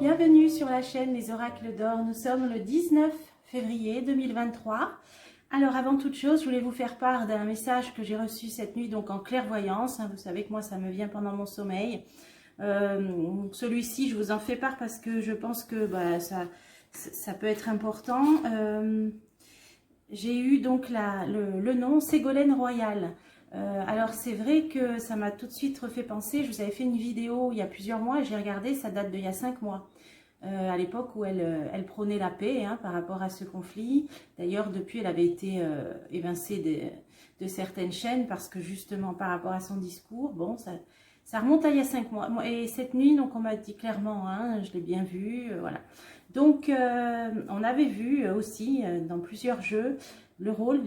bienvenue sur la chaîne Les Oracles d'Or. Nous sommes le 19 février 2023. Alors avant toute chose, je voulais vous faire part d'un message que j'ai reçu cette nuit, donc en clairvoyance. Vous savez que moi ça me vient pendant mon sommeil. Celui-ci, je vous en fais part parce que je pense que ça peut être important. J'ai eu donc le nom Ségolène Royal. Alors c'est vrai que ça m'a tout de suite refait penser, je vous avais fait une vidéo il y a plusieurs mois, j'ai regardé, ça date d'il y a 5 mois, à l'époque où elle prônait la paix par rapport à ce conflit. D'ailleurs depuis elle avait été évincée de certaines chaînes parce que justement par rapport à son discours, bon ça remonte à il y a 5 mois. Et cette nuit, donc on m'a dit clairement, je l'ai bien vu, voilà. Donc on avait vu aussi dans plusieurs jeux le rôle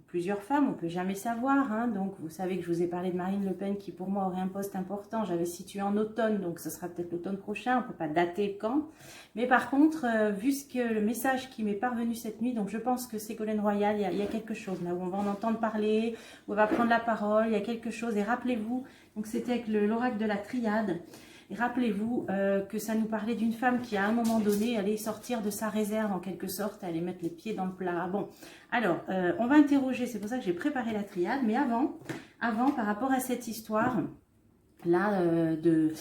plusieurs femmes, on ne peut jamais savoir. Donc vous savez que je vous ai parlé de Marine Le Pen qui pour moi aurait un poste important. J'avais situé en automne, donc ce sera peut-être l'automne prochain, on ne peut pas dater quand. Mais par contre, vu le message qui m'est parvenu cette nuit, donc je pense que Ségolène Royal, il y a quelque chose là où on va en entendre parler, où on va prendre la parole, il y a quelque chose. Et rappelez-vous, donc c'était avec l'oracle de la triade. Et rappelez-vous que ça nous parlait d'une femme qui à un moment donné allait sortir de sa réserve en quelque sorte, allait mettre les pieds dans le plat. Bon, alors on va interroger, c'est pour ça que j'ai préparé la triade, mais avant par rapport à cette histoire là de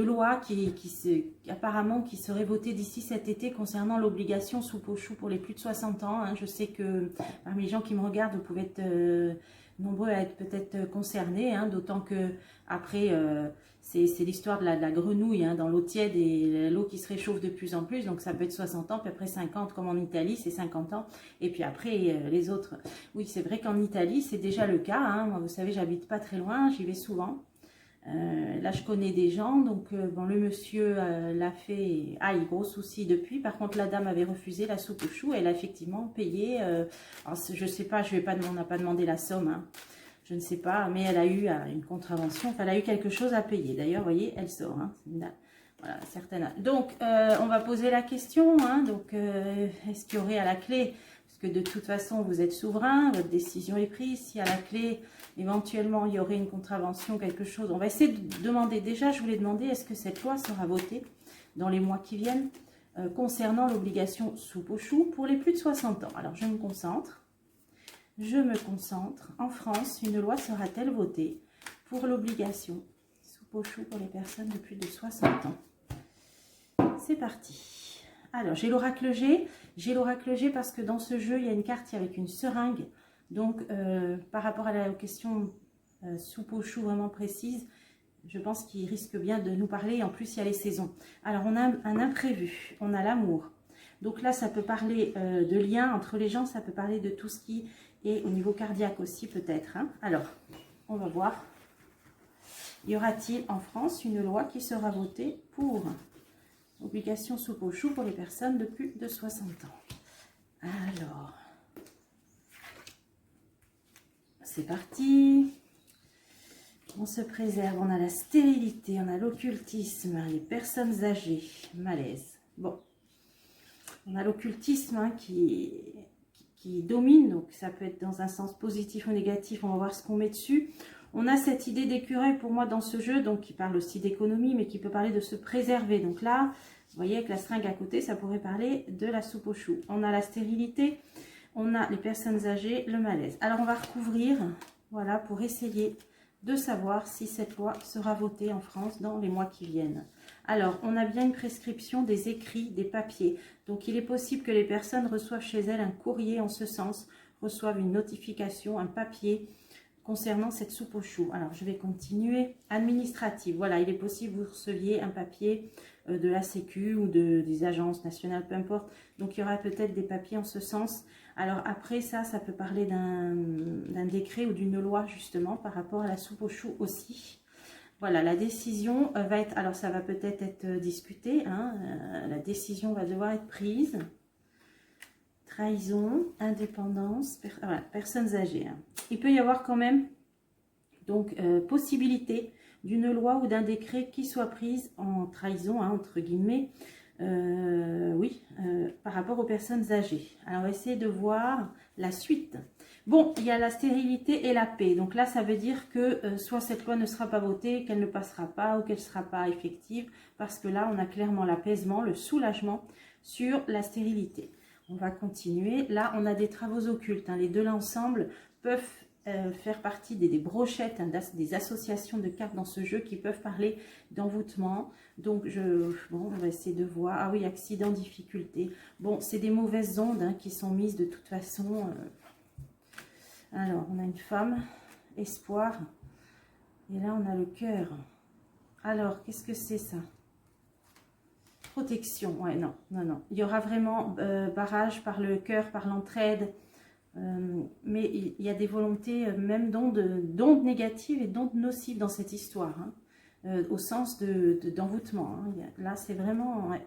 loi apparemment qui serait votée d'ici cet été concernant l'obligation soupe aux choux pour les plus de 60 ans. Je sais que parmi les gens qui me regardent, vous pouvez être nombreux à être peut-être concernés, d'autant que après c'est l'histoire de la grenouille dans l'eau tiède et l'eau qui se réchauffe de plus en plus, donc ça peut être 60 ans, puis après 50 comme en Italie, c'est 50 ans, et puis après les autres. Oui, c'est vrai qu'en Italie, c'est déjà le cas, moi vous savez, j'habite pas très loin, j'y vais souvent. Là je connais des gens, donc bon, le monsieur l'a fait, gros souci depuis. Par contre la dame avait refusé la soupe aux choux, elle a effectivement payé, alors, je sais pas, on n'a pas demandé la somme, je ne sais pas, mais elle a eu une contravention, enfin elle a eu quelque chose à payer. D'ailleurs, vous voyez, elle sort, voilà, certaines. Donc on va poser la question, donc est-ce qu'il y aurait à la clé, parce que de toute façon vous êtes souverain, votre décision est prise, si à la clé éventuellement il y aurait une contravention, quelque chose, on va essayer de demander. Déjà je voulais demander, est-ce que cette loi sera votée dans les mois qui viennent concernant l'obligation soupe aux choux pour les plus de 60 ans. Alors je me concentre. En France, une loi sera-t-elle votée pour l'obligation soupe aux choux pour les personnes de plus de 60 ans? C'est parti. Alors, j'ai l'oracle G. J'ai l'oracle G parce que dans ce jeu, il y a une carte avec une seringue. Donc, par rapport à la question soupe aux choux vraiment précise, je pense qu'il risque bien de nous parler. En plus, il y a les saisons. Alors, on a un imprévu. On a l'amour. Donc là, ça peut parler de liens entre les gens. Ça peut parler de tout ce qui est au niveau cardiaque aussi, peut-être. Alors, on va voir. Y aura-t-il en France une loi qui sera votée pour obligation soupe aux choux pour les personnes de plus de 60 ans? Alors, c'est parti. On se préserve. On a la stérilité, on a l'occultisme, les personnes âgées, malaise. Bon. On a l'occultisme qui domine, donc ça peut être dans un sens positif ou négatif, on va voir ce qu'on met dessus. On a cette idée d'écureuil pour moi dans ce jeu, donc qui parle aussi d'économie, mais qui peut parler de se préserver. Donc là, vous voyez avec la seringue à côté, ça pourrait parler de la soupe aux choux. On a la stérilité, on a les personnes âgées, le malaise. Alors on va recouvrir, voilà, pour essayer de savoir si cette loi sera votée en France dans les mois qui viennent. Alors, on a bien une prescription des écrits, des papiers. Donc, il est possible que les personnes reçoivent chez elles un courrier en ce sens, reçoivent une notification, un papier concernant cette soupe aux choux. Alors, je vais continuer. Administrative, voilà, il est possible que vous receviez un papier de la Sécu ou des agences nationales, peu importe. Donc, il y aura peut-être des papiers en ce sens. Alors, après ça peut parler d'un décret ou d'une loi, justement, par rapport à la soupe aux choux aussi. Voilà, la décision va être, alors ça va peut-être être discuté, la décision va devoir être prise. Trahison, indépendance, voilà, personnes âgées. Il peut y avoir quand même, donc, possibilité d'une loi ou d'un décret qui soit prise en trahison, entre guillemets, par rapport aux personnes âgées. Alors, on va essayer de voir la suite. Bon, il y a la stérilité et la paix. Donc là, ça veut dire que soit cette loi ne sera pas votée, qu'elle ne passera pas ou qu'elle ne sera pas effective parce que là, on a clairement l'apaisement, le soulagement sur la stérilité. On va continuer. Là, on a des travaux occultes. Hein. Les deux là ensemble peuvent faire partie des brochettes, hein, des associations de cartes dans ce jeu qui peuvent parler d'envoûtement. Donc, bon, on va essayer de voir. Ah oui, accident, difficulté. Bon, c'est des mauvaises ondes hein, qui sont mises de toute façon. Alors, on a une femme, espoir. Et là, on a le cœur. Alors, qu'est-ce que c'est ça? Protection. Ouais, non, non, non. Il y aura vraiment barrage par le cœur, par l'entraide. Mais il y a des volontés même d'ondes négatives et d'ondes nocives dans cette histoire, hein, au sens d'envoûtement. Hein. Là, c'est vraiment... Ouais.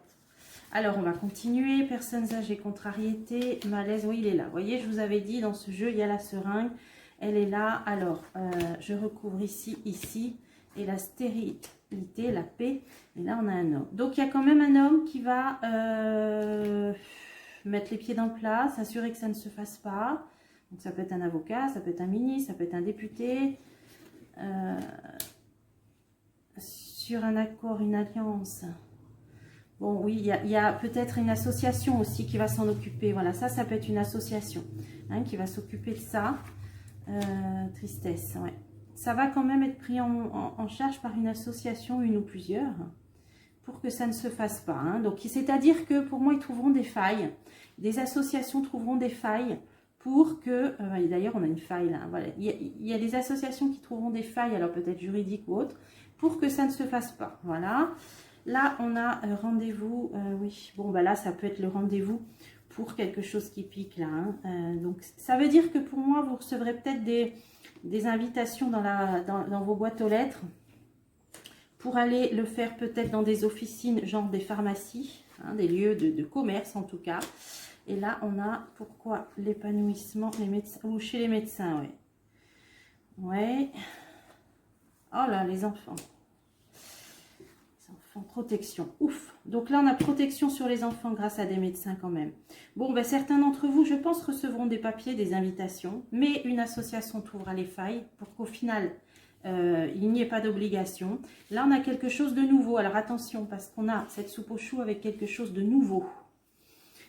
Alors, on va continuer. Personnes âgées, contrariété, malaise. Oui, il est là. Vous voyez, je vous avais dit, dans ce jeu, il y a la seringue. Elle est là. Alors, je recouvre ici, ici. Et la stérilité, la paix. Et là, on a un homme. Donc, il y a quand même un homme qui va... mettre les pieds dans le plat, s'assurer que ça ne se fasse pas. Donc ça peut être un avocat, ça peut être un ministre, ça peut être un député. Sur un accord, une alliance. Bon oui, il y a peut-être une association aussi qui va s'en occuper. Voilà, ça peut être une association hein, qui va s'occuper de ça. Tristesse, ouais. Ça va quand même être pris en charge par une association, une ou plusieurs, pour que ça ne se fasse pas. Hein. Donc, c'est-à-dire que pour moi, ils trouveront des failles. Des associations trouveront des failles pour que... D'ailleurs, on a une faille là. Voilà. Il y a des associations qui trouveront des failles, alors peut-être juridiques ou autres, pour que ça ne se fasse pas. Voilà. Là, on a rendez-vous. Oui, bon, bah là, ça peut être le rendez-vous pour quelque chose qui pique là. Hein. Donc, ça veut dire que pour moi, vous recevrez peut-être des invitations dans vos boîtes aux lettres pour aller le faire peut-être dans des officines, genre des pharmacies, hein, des lieux de commerce en tout cas. Et là, on a, pourquoi l'épanouissement, les médecins, ou chez les médecins, ouais. Ouais. Oh là, les enfants. Les enfants, protection, ouf. Donc là, on a protection sur les enfants grâce à des médecins quand même. Bon, ben, certains d'entre vous, je pense, recevront des papiers, des invitations, mais une association trouvera les failles pour qu'au final... il n'y ait pas d'obligation. Là, on a quelque chose de nouveau. Alors, attention, parce qu'on a cette soupe au chou avec quelque chose de nouveau.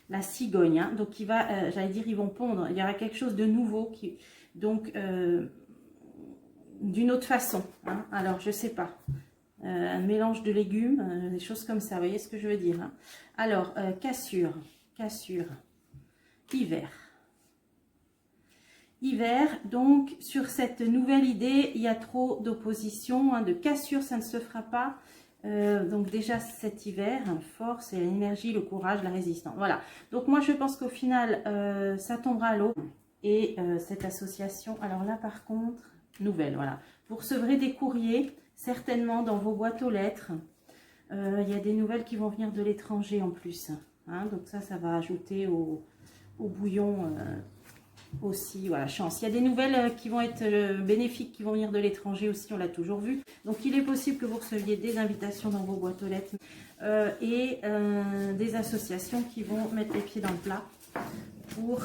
La cigogne. Hein. Donc, il va, j'allais dire, ils vont pondre. Il y aura quelque chose de nouveau. Donc, d'une autre façon. Hein. Alors, je ne sais pas. Un mélange de légumes, des choses comme ça. Vous voyez ce que je veux dire hein. Alors, cassure. Cassure. Hiver. Hiver, donc sur cette nouvelle idée, il y a trop d'opposition, hein, de cassure, ça ne se fera pas. Donc déjà cet hiver, hein, force et l'énergie, le courage, la résistance. Voilà, donc moi je pense qu'au final, ça tombera à l'eau. Et cette association, alors là par contre, nouvelle, voilà. Vous recevrez des courriers, certainement dans vos boîtes aux lettres. Il y a des nouvelles qui vont venir de l'étranger en plus. Hein, donc ça va ajouter au bouillon... aussi, voilà, chance. Il y a des nouvelles qui vont être bénéfiques, qui vont venir de l'étranger aussi, on l'a toujours vu. Donc, il est possible que vous receviez des invitations dans vos boîtes aux lettres et des associations qui vont mettre les pieds dans le plat pour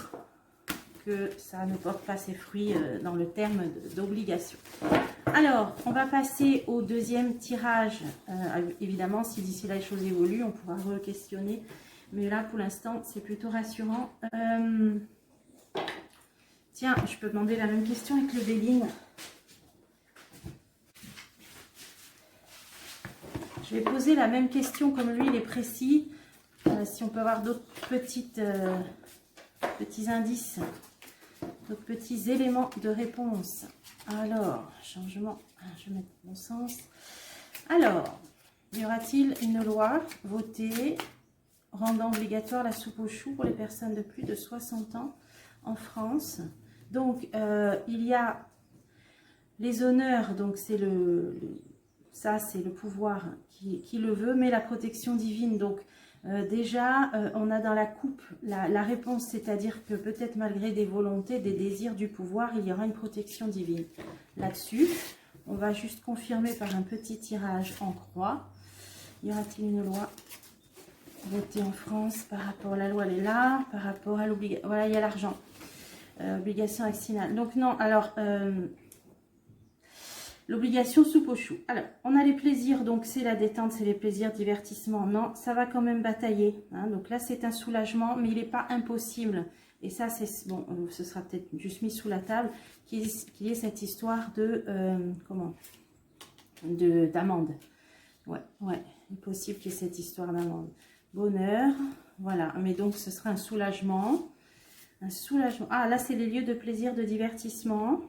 que ça ne porte pas ses fruits dans le terme d'obligation. Alors, on va passer au deuxième tirage. Évidemment, si d'ici là les choses évoluent, on pourra re-questionner. Mais là, pour l'instant, c'est plutôt rassurant. Tiens, je peux demander la même question avec le Béline. Je vais poser la même question comme lui, il est précis. Si on peut avoir d'autres petits indices, d'autres petits éléments de réponse. Alors, changement, je vais mettre bon sens. Alors, y aura-t-il une loi votée rendant obligatoire la soupe au chou pour les personnes de plus de 60 ans en France? Donc, il y a les honneurs, donc c'est ça c'est le pouvoir qui le veut, mais la protection divine. Donc, déjà, on a dans la coupe la réponse, c'est-à-dire que peut-être malgré des volontés, des désirs du pouvoir, il y aura une protection divine. Là-dessus, on va juste confirmer par un petit tirage en croix. Y aura-t-il une loi votée en France par rapport à la loi? Elle est là, par rapport à l'obligation. Voilà, il y a l'argent. Obligation vaccinale. Donc non, alors L'obligation soupe aux choux. Alors, on a les plaisirs, donc c'est la détente, c'est les plaisirs, divertissement. Non, ça va quand même batailler. Hein. Donc là, c'est un soulagement, mais il n'est pas impossible. Et ça, c'est bon, ce sera peut-être juste mis sous la table, qu'il y ait cette histoire de, d'amende. Ouais, il est possible qu'il y ait cette histoire d'amende. Bonheur, voilà. Mais donc, ce sera un soulagement. Un soulagement. Ah, là, c'est les lieux de plaisir, de divertissement.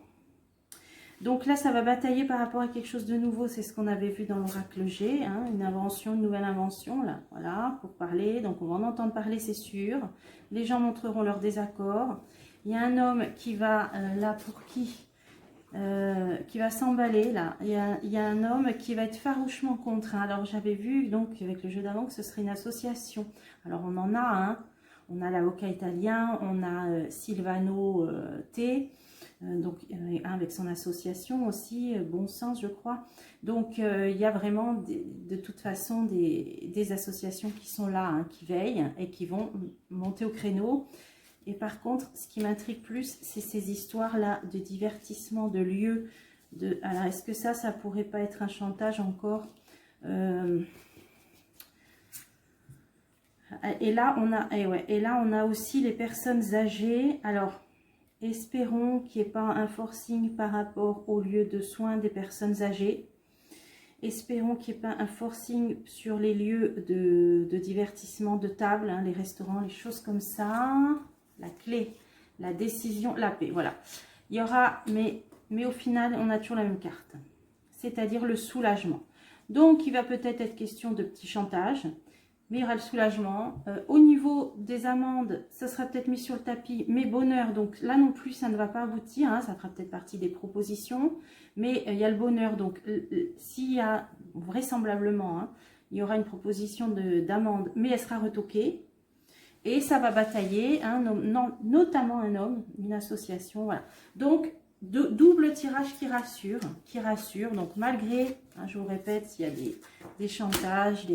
Donc là, ça va batailler par rapport à quelque chose de nouveau. C'est ce qu'on avait vu dans l'oracle G, hein, une invention, une nouvelle invention, là, voilà, pour parler. Donc on va en entendre parler, c'est sûr. Les gens montreront leur désaccord. Il y a un homme qui va, là, pour qui va s'emballer, là. Il y a un homme qui va être farouchement contre. Hein. Alors j'avais vu, donc, avec le jeu d'avant, que ce serait une association. Alors on en a, hein. On a l'avocat italien, on a Silvano T. Donc avec son association aussi, Bon Sens je crois. Donc il y a vraiment de toute façon des associations qui sont là, hein, qui veillent et qui vont monter au créneau. Et par contre, ce qui m'intrigue plus, c'est ces histoires-là de divertissement, de lieux. Alors est-ce que ça pourrait pas être un chantage encore et là on a aussi les personnes âgées. Alors espérons qu'il n'y ait pas un forcing par rapport au lieu de soins des personnes âgées. Espérons qu'il n'y ait pas un forcing sur les lieux de divertissement, de table, hein, les restaurants, les choses comme ça. La clé, la décision, la paix, voilà. Il y aura, mais au final, on a toujours la même carte. C'est-à-dire le soulagement. Donc, il va peut-être être question de petits chantages. Mais il y aura le soulagement. Au niveau des amendes, ça sera peut-être mis sur le tapis, mais bonheur, donc là non plus, ça ne va pas aboutir, hein, ça fera peut-être partie des propositions, mais il y a le bonheur, donc s'il y a, vraisemblablement, hein, il y aura une proposition d'amende, mais elle sera retoquée, et ça va batailler, hein, notamment un homme, une association, voilà. Donc, double tirage qui rassure, donc malgré, hein, je vous répète, s'il y a des chantages,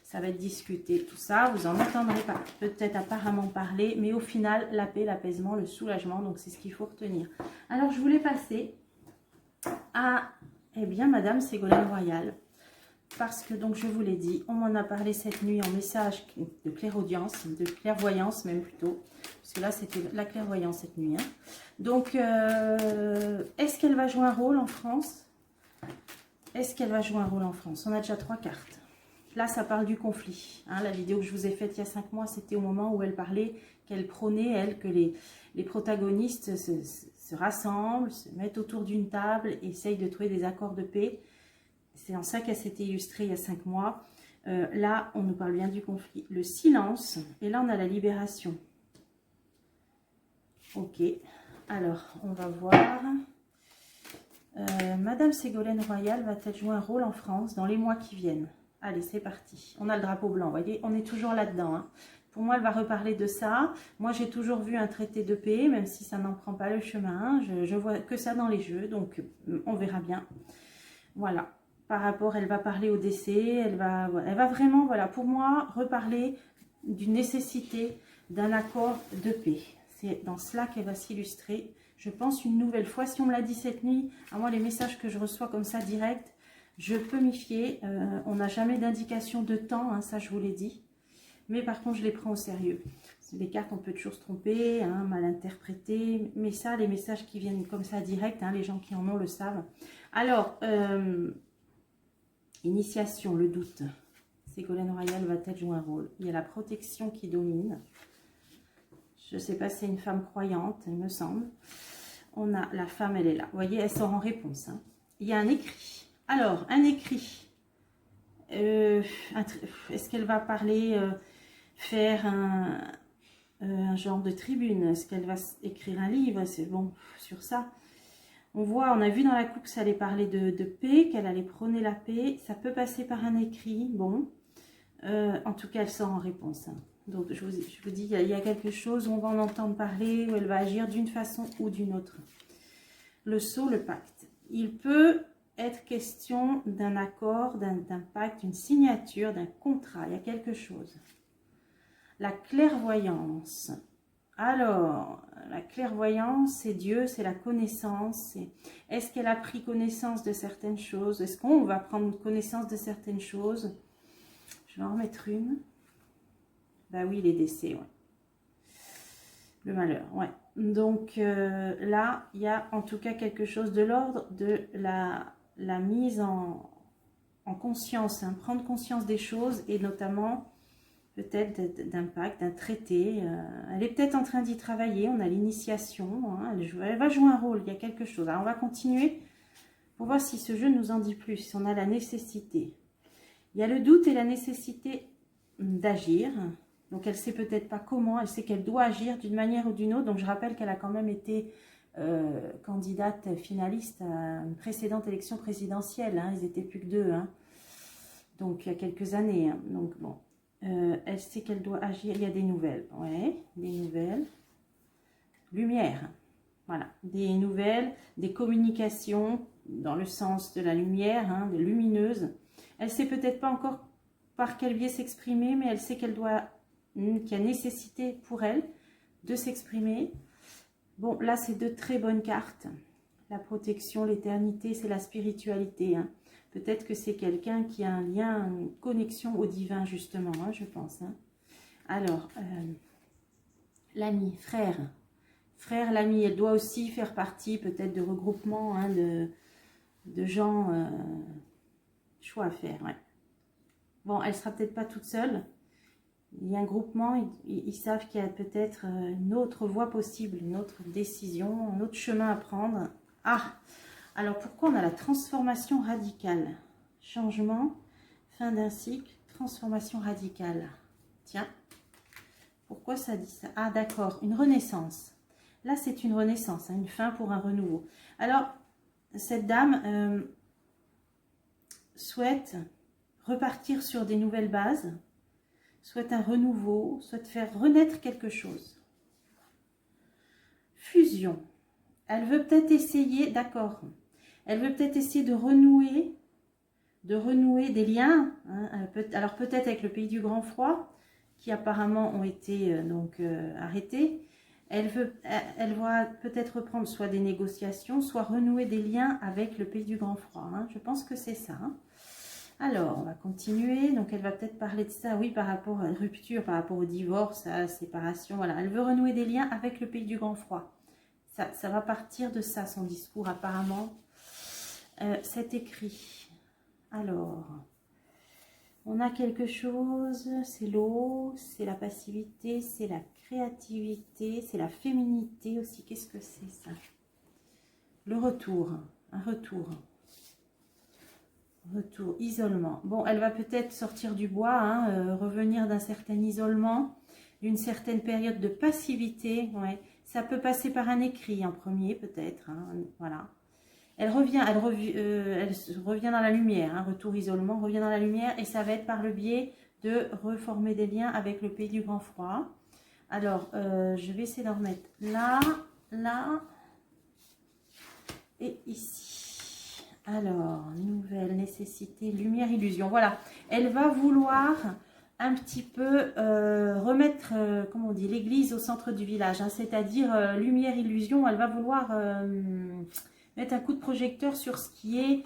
ça va être discuté, tout ça, vous en entendrez pas, peut-être apparemment parler, mais au final, la paix, l'apaisement, le soulagement, donc c'est ce qu'il faut retenir. Alors, je voulais passer à, eh bien, Madame Ségolène Royal, parce que, donc, je vous l'ai dit, on m'en a parlé cette nuit en message de clairaudience, de clairvoyance même plutôt, parce que là, c'était la clairvoyance cette nuit. Hein. Donc, est-ce qu'elle va jouer un rôle en France? Est-ce qu'elle va jouer un rôle en France? On a déjà 3 cartes. Là, ça parle du conflit. Hein, la vidéo que je vous ai faite il y a 5 mois, c'était au moment où elle parlait, qu'elle prônait, elle, que les protagonistes se rassemblent, se mettent autour d'une table, essayent de trouver des accords de paix. C'est en ça qu'elle s'était illustrée il y a 5 mois. Là, on nous parle bien du conflit. Le silence, et là, on a la libération. Ok, alors, on va voir. Madame Ségolène Royal va-t-elle jouer un rôle en France dans les mois qui viennent? Allez, c'est parti. On a le drapeau blanc, vous voyez, on est toujours là-dedans. Hein. Pour moi, elle va reparler de ça. Moi, j'ai toujours vu un traité de paix, même si ça n'en prend pas le chemin. Je vois que ça dans les jeux, donc on verra bien. Voilà. Par rapport, elle va parler au décès, elle va vraiment, voilà, pour moi, reparler d'une nécessité d'un accord de paix. C'est dans cela qu'elle va s'illustrer. Je pense une nouvelle fois, si on me l'a dit cette nuit, à moi les messages que je reçois comme ça direct, je peux m'y fier. On n'a jamais d'indication de temps, hein, ça je vous l'ai dit. Mais par contre, je les prends au sérieux. Les cartes, on peut toujours se tromper, hein, mal interpréter. Mais ça, les messages qui viennent comme ça direct, hein, les gens qui en ont le savent. Alors, initiation, le doute. Ségolène Royal va-t-elle jouer un rôle? Il y a la protection qui domine. Je ne sais pas si c'est une femme croyante, il me semble. On a la femme, elle est là. Vous voyez, elle sort en réponse. Hein. Il y a un écrit. Alors, un écrit. Est-ce qu'elle va parler, faire un genre de tribune? Est-ce qu'elle va écrire un livre? C'est bon, sur ça. On a vu dans la coupe que ça allait parler de paix, qu'elle allait prôner la paix. Ça peut passer par un écrit. Bon, en tout cas, elle sort en réponse. Hein. Donc, je vous dis, il y a quelque chose où on va en entendre parler, où elle va agir d'une façon ou d'une autre. Le sceau, le pacte. Il peut être question d'un accord, d'un pacte, d'une signature, d'un contrat. Il y a quelque chose. La clairvoyance. Alors, la clairvoyance, c'est Dieu, c'est la connaissance. Est-ce qu'elle a pris connaissance de certaines choses? Est-ce qu'on va prendre connaissance de certaines choses? Je vais en remettre une. Bah oui, les décès, ouais. Le malheur, ouais. Donc là, il y a en tout cas quelque chose de l'ordre de la mise en conscience, hein, prendre conscience des choses et notamment peut-être d'un pacte, d'un traité. Elle est peut-être en train d'y travailler, on a l'initiation, hein, elle va jouer un rôle, il y a quelque chose. Alors on va continuer pour voir si ce jeu nous en dit plus, si on a la nécessité. Il y a le doute et la nécessité d'agir. Donc elle ne sait peut-être pas comment, elle sait qu'elle doit agir d'une manière ou d'une autre. Donc je rappelle qu'elle a quand même été candidate finaliste à une précédente élection présidentielle. Hein, ils n'étaient plus que deux, hein, donc il y a quelques années. Hein, donc bon, elle sait qu'elle doit agir. Il y a des nouvelles, ouais, des nouvelles. Lumière, voilà, des nouvelles, des communications dans le sens de la lumière, hein, de lumineuse. Elle ne sait peut-être pas encore par quel biais s'exprimer, mais elle sait qu'elle doit, qu'il y a nécessité pour elle de s'exprimer. Bon, là, c'est de très bonnes cartes. La protection, l'éternité, c'est la spiritualité. Hein. Peut-être que c'est quelqu'un qui a un lien, une connexion au divin, justement, hein, je pense. Hein. Alors, l'ami, frère. Frère, l'ami, elle doit aussi faire partie peut-être de regroupements, hein, de gens, choix à faire, ouais. Bon, elle ne sera peut-être pas toute seule. Il y a un groupement, ils savent qu'il y a peut-être une autre voie possible, une autre décision, un autre chemin à prendre. Ah, alors pourquoi on a la transformation radicale? Changement, fin d'un cycle, transformation radicale. Tiens, pourquoi ça dit ça? Ah d'accord, une renaissance. Là c'est une renaissance, hein, une fin pour un renouveau. Alors, cette dame souhaite repartir sur des nouvelles bases, souhaite un renouveau, souhaite faire renaître quelque chose. Fusion. Elle veut peut-être essayer, d'accord, elle veut peut-être essayer de renouer des liens, hein, alors peut-être avec le pays du grand froid, qui apparemment ont été arrêtés. Elle va peut-être reprendre soit des négociations, soit renouer des liens avec le pays du grand froid. Hein. Je pense que c'est ça. Hein. Alors, on va continuer. Donc, elle va peut-être parler de ça, oui, par rapport à la rupture, par rapport au divorce, à la séparation. Voilà, elle veut renouer des liens avec le pays du grand froid. Ça va partir de ça, son discours, apparemment. C'est écrit. Alors, on a quelque chose, c'est l'eau, c'est la passivité, c'est la créativité, c'est la féminité aussi. Qu'est-ce que c'est ça? Le retour, un retour. Retour, isolement. Bon, elle va peut-être sortir du bois, hein, revenir d'un certain isolement, d'une certaine période de passivité. Ouais. Ça peut passer par un écrit en premier, peut-être. Hein, voilà. Elle revient dans la lumière. Hein, retour, isolement, revient dans la lumière. Et ça va être par le biais de reformer des liens avec le pays du grand froid. Alors, je vais essayer d'en remettre là, là et ici. Alors, nouvelle nécessité, lumière, illusion. Voilà, elle va vouloir un petit peu remettre, comment on dit, l'église au centre du village. Hein, c'est-à-dire, lumière, illusion, elle va vouloir mettre un coup de projecteur sur ce qui est...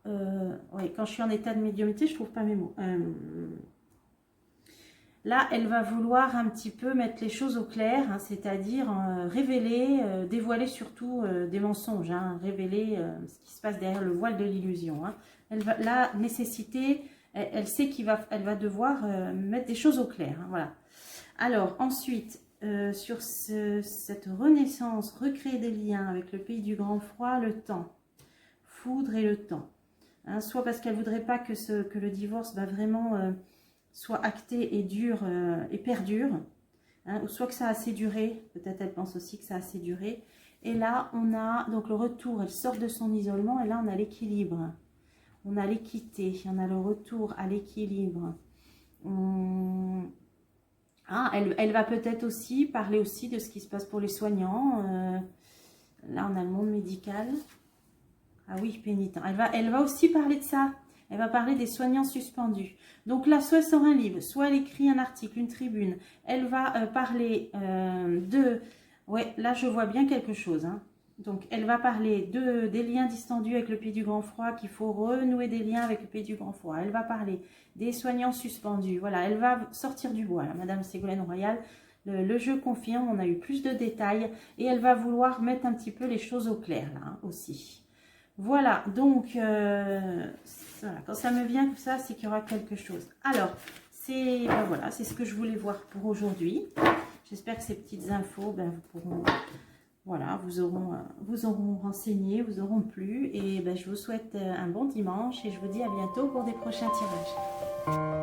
ouais, quand je suis en état de médiumnité, je ne trouve pas mes mots. Là, elle va vouloir un petit peu mettre les choses au clair, hein, c'est-à-dire révéler, dévoiler surtout des mensonges, hein, révéler ce qui se passe derrière le voile de l'illusion. Hein. La nécessité, elle sait qu'elle va devoir mettre des choses au clair. Hein, voilà. Alors, ensuite, sur cette renaissance, recréer des liens avec le pays du grand froid, le temps, foudre et le temps. Hein, soit parce qu'elle ne voudrait pas que le divorce va vraiment... soit acté et dur et perdure, hein, ou soit que ça a assez duré, peut-être elle pense aussi que ça a assez duré. Et là, on a donc le retour, elle sort de son isolement, et là, on a l'équilibre. On a l'équité, on a le retour à l'équilibre. Ah, elle va peut-être aussi parler aussi de ce qui se passe pour les soignants. Là, on a le monde médical. Ah oui, pénitent. Elle va aussi parler de ça. Elle va parler des soignants suspendus. Donc là, soit elle sort un livre, soit elle écrit un article, une tribune. Elle va parler de... Ouais, là, je vois bien quelque chose. Hein. Donc, elle va parler des liens distendus avec le pays du grand froid, qu'il faut renouer des liens avec le pays du grand froid. Elle va parler des soignants suspendus. Voilà, elle va sortir du bois, là, Madame Ségolène Royal. Le jeu confirme, on a eu plus de détails et elle va vouloir mettre un petit peu les choses au clair, là, hein, aussi. Voilà, donc, voilà, quand ça me vient comme ça, c'est qu'il y aura quelque chose. Alors, ben voilà, c'est ce que je voulais voir pour aujourd'hui. J'espère que ces petites infos, ben, vous pourront... Voilà, vous auront renseigné, vous auront plu. Et ben, je vous souhaite un bon dimanche et je vous dis à bientôt pour des prochains tirages.